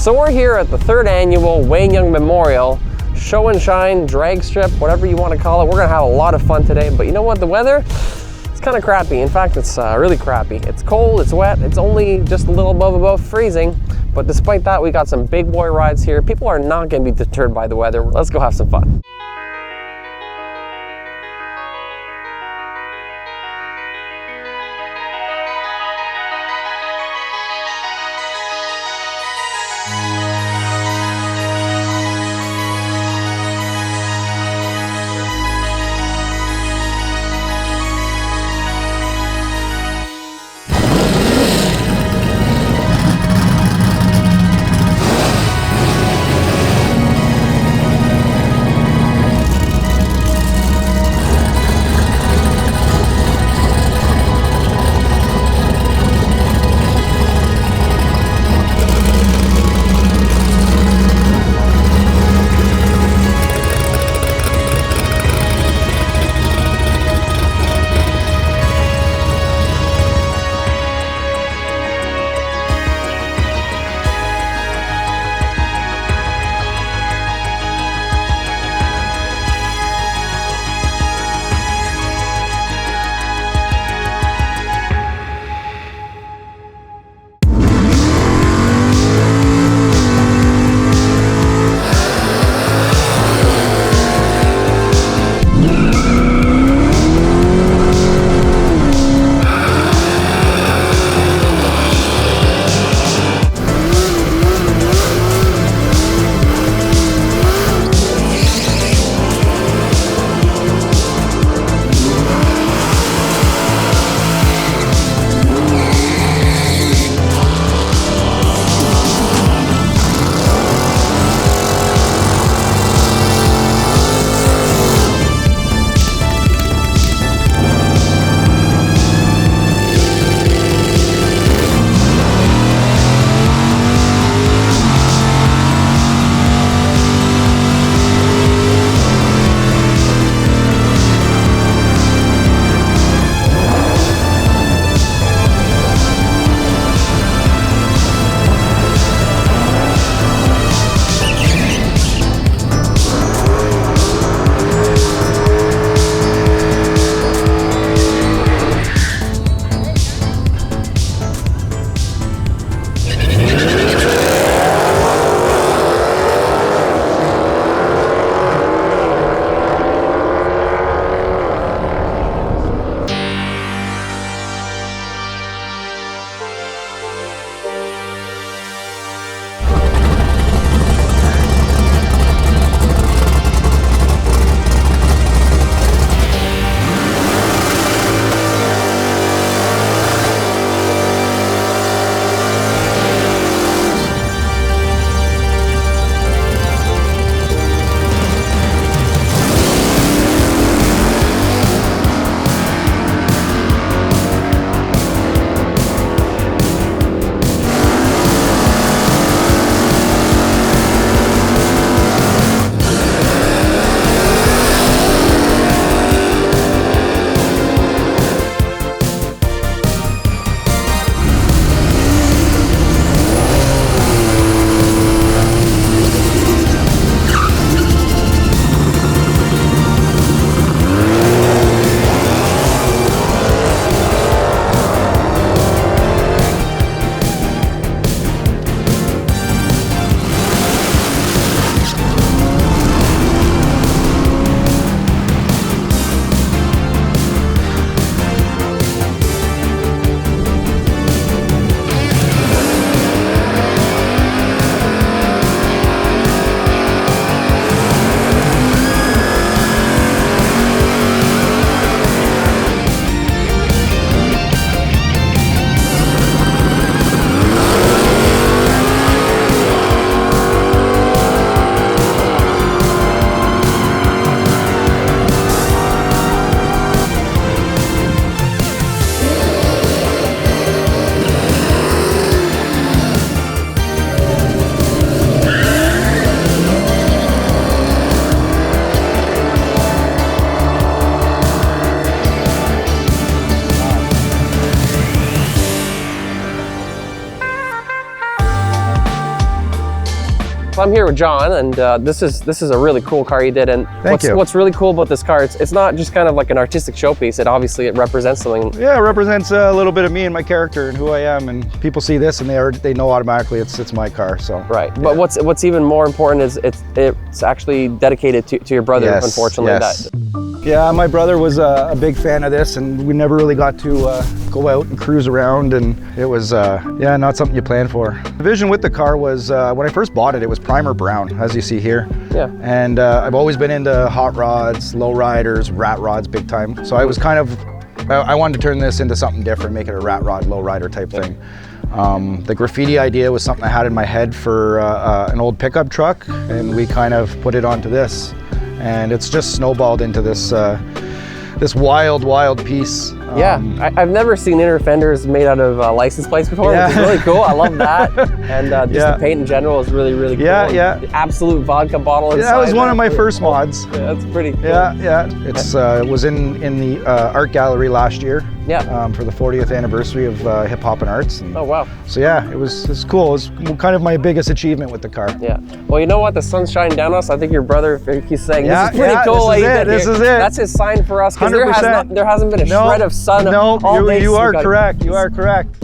So we're here at the 3rd annual Wayne Young Memorial Show and Shine, drag strip, whatever you want to call it. We're gonna have a lot of fun today, but you know what, the weather, it's kind of crappy. In fact, it's really crappy. It's cold, it's wet, it's only just a little above freezing, but despite that, we got some big boy rides here. People are not gonna be deterred by the weather. Let's go have some fun. So I'm here with John, and this is a really cool car you did. And what's really cool about this car, it's not just kind of like an artistic showpiece. It represents something. Yeah, it represents a little bit of me and my character and who I am. And people see this and they know automatically it's my car. So right. Yeah. But what's even more important is it's actually dedicated to your brother. Yes, unfortunately, yes. Yeah, my brother was a big fan of this, and we never really got to go out and cruise around, and it was, not something you plan for. The vision with the car was, when I first bought it, it was primer brown, as you see here. Yeah. And I've always been into hot rods, low riders, rat rods, big time. So I was I wanted to turn this into something different, make it a rat rod, low rider type thing. The graffiti idea was something I had in my head for an old pickup truck, and we kind of put it onto this. And it's just snowballed into this this wild piece. Yeah, I've never seen inner fenders made out of license plates before, which is really cool. I love that. And just the paint in general is really cool. Yeah. The absolute vodka bottle inside. Yeah, that was one of my first mods. Yeah, that's pretty cool. Yeah. It was in the art gallery last year. Yeah. For the 40th anniversary of Hip Hop and Arts. And oh, wow. So yeah, it's cool. It was kind of my biggest achievement with the car. Yeah. Well, you know what? The sun's shining down on us. I think your brother, he's saying, this is pretty cool. This is it. That's his sign for us, because there hasn't been a shred of sun all day. You are correct. You are correct.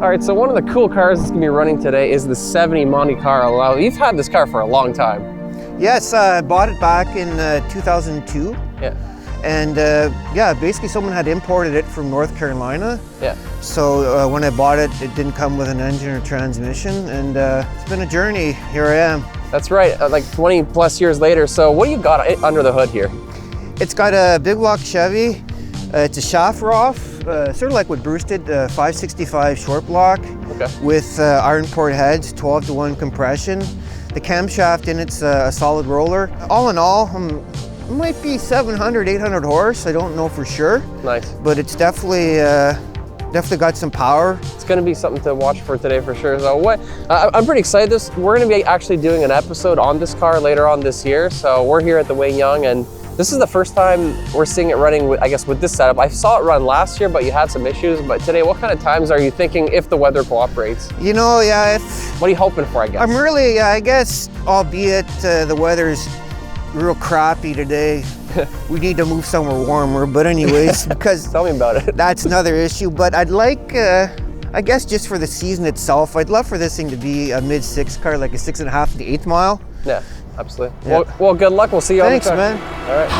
All right, so one of the cool cars that's gonna be running today is the 70 Monte Carlo. Now, you've had this car for a long time. Yes, I bought it back in 2002. Yeah. And basically someone had imported it from North Carolina. Yeah. So when I bought it, it didn't come with an engine or transmission, and it's been a journey. Here I am. That's right, like 20 plus years later. So what do you got under the hood here? It's got a big block Chevy. It's a shaft Roth, sort of like what Bruce did, 565 short block, with iron port heads, 12-to-1 compression. The camshaft in it's a solid roller. All in all, it might be 700, 800 horse. I don't know for sure. Nice. But it's definitely got some power. It's going to be something to watch for today for sure. So I'm pretty excited. We're going to be actually doing an episode on this car later on this year. So we're here at the Wayne Young, and this is the first time we're seeing it running with this setup. I saw it run last year, but you had some issues. But today, what kind of times are you thinking if the weather cooperates? You know, what are you hoping for, I guess? I'm really, I guess, albeit the weather's real crappy today, we need to move somewhere warmer. But anyways, because tell me about it. That's another issue. But I'd like, I guess, just for the season itself, I'd love for this thing to be a mid-6 car, like a 6.5 to 8 mile. Yeah. Absolutely. Yeah. Well, good luck. We'll see you on the track. Thanks, man. All right.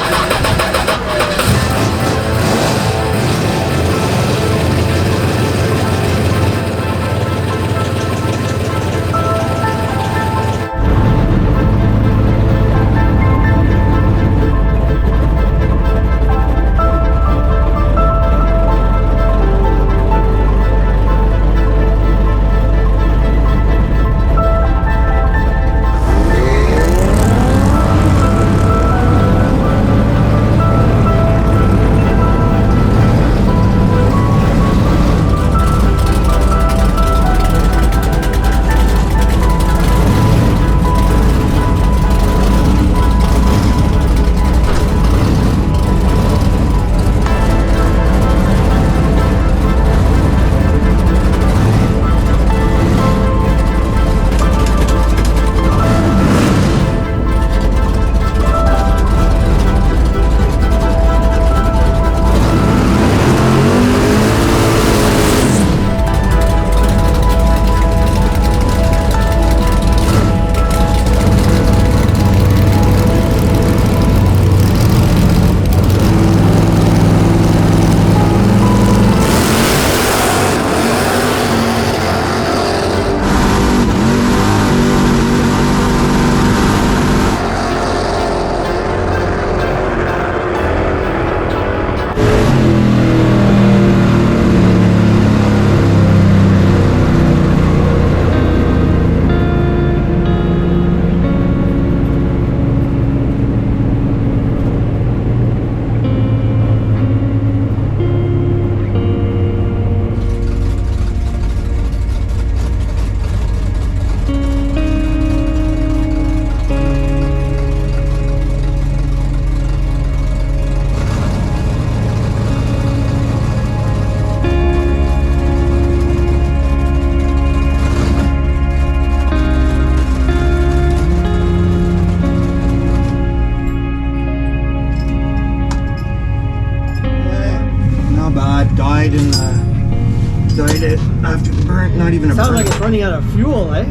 died after the burn. Not even a Sounds burn. like it's running out of fuel, eh?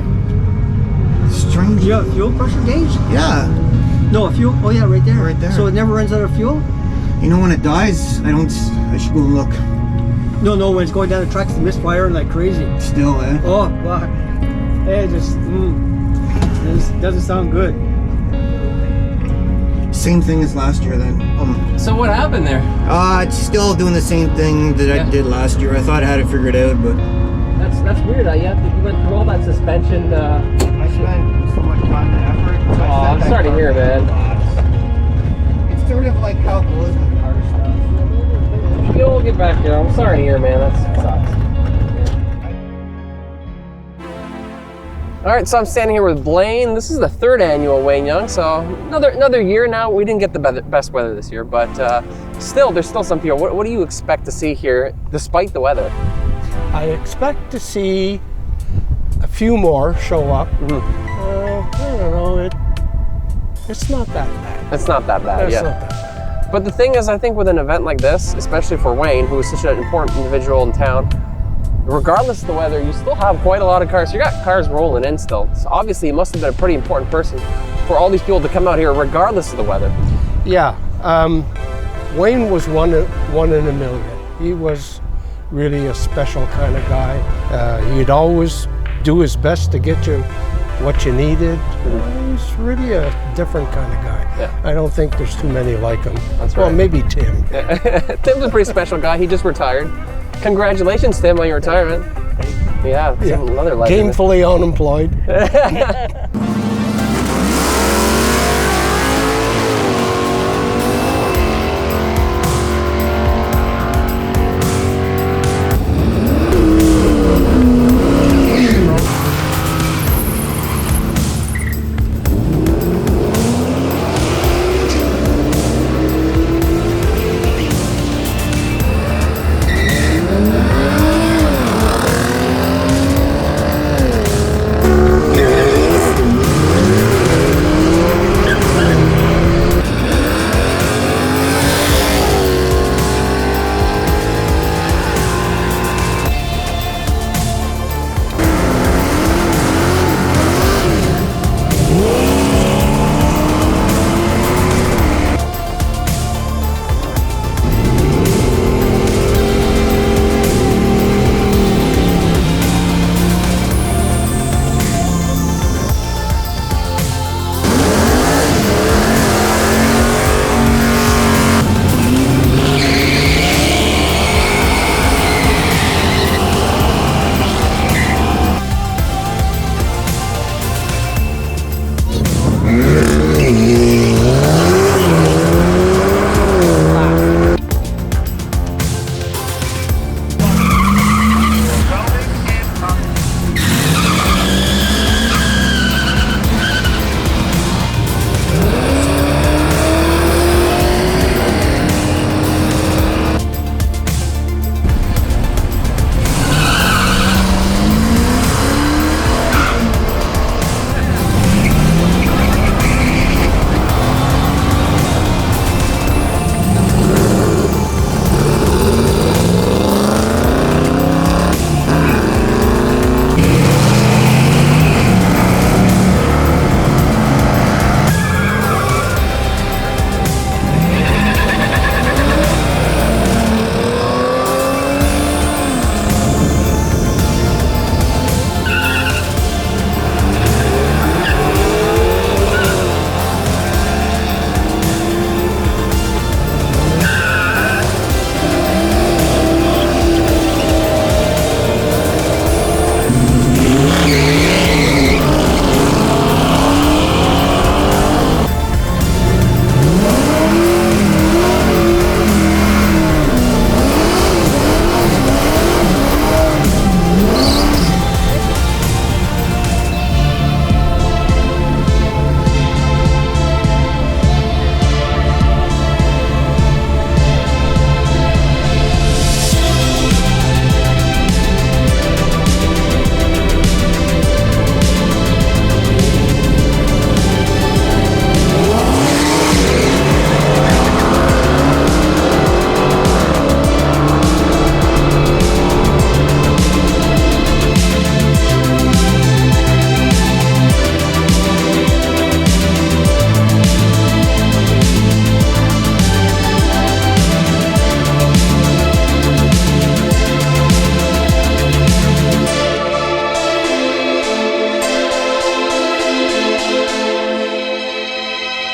Strange. You have fuel pressure gauge? Yeah. No, a fuel. Oh yeah, right there. Right there. So it never runs out of fuel? You know when it dies, I should go and look. No, when it's going down the tracks, it's misfiring like crazy. Still, eh? Oh, fuck. It just, it doesn't sound good. Same thing as last year then. So what happened there? It's still doing the same thing that I did last year. I thought I had it figured out, but That's weird. You went through all that suspension. I spent so much time and effort. Oh, I'm sorry to hear, man. It's sort of like how it goes with car stuff. You'll get back here. I'm sorry to hear, man. That sucks. All right, so I'm standing here with Blaine. This is the 3rd annual Wayne Young, so another year now. We didn't get the best weather this year, but still, there's still some people. What do you expect to see here, despite the weather? I expect to see a few more show up. I don't know, it's not that bad. It's not that bad, It's yeah. not that bad. But the thing is, I think with an event like this, especially for Wayne, who is such an important individual in town, regardless of the weather, you still have quite a lot of cars. You got cars rolling in still. So obviously, he must have been a pretty important person for all these people to come out here, regardless of the weather. Yeah, Wayne was one in a million. He was really a special kind of guy. He'd always do his best to get you what you needed. He's really a different kind of guy. Yeah. I don't think there's too many like him. That's well, right. maybe Tim. Tim's a pretty special guy. He just retired. Congratulations, Tim, on your retirement. Yeah, another legend. Gainfully unemployed.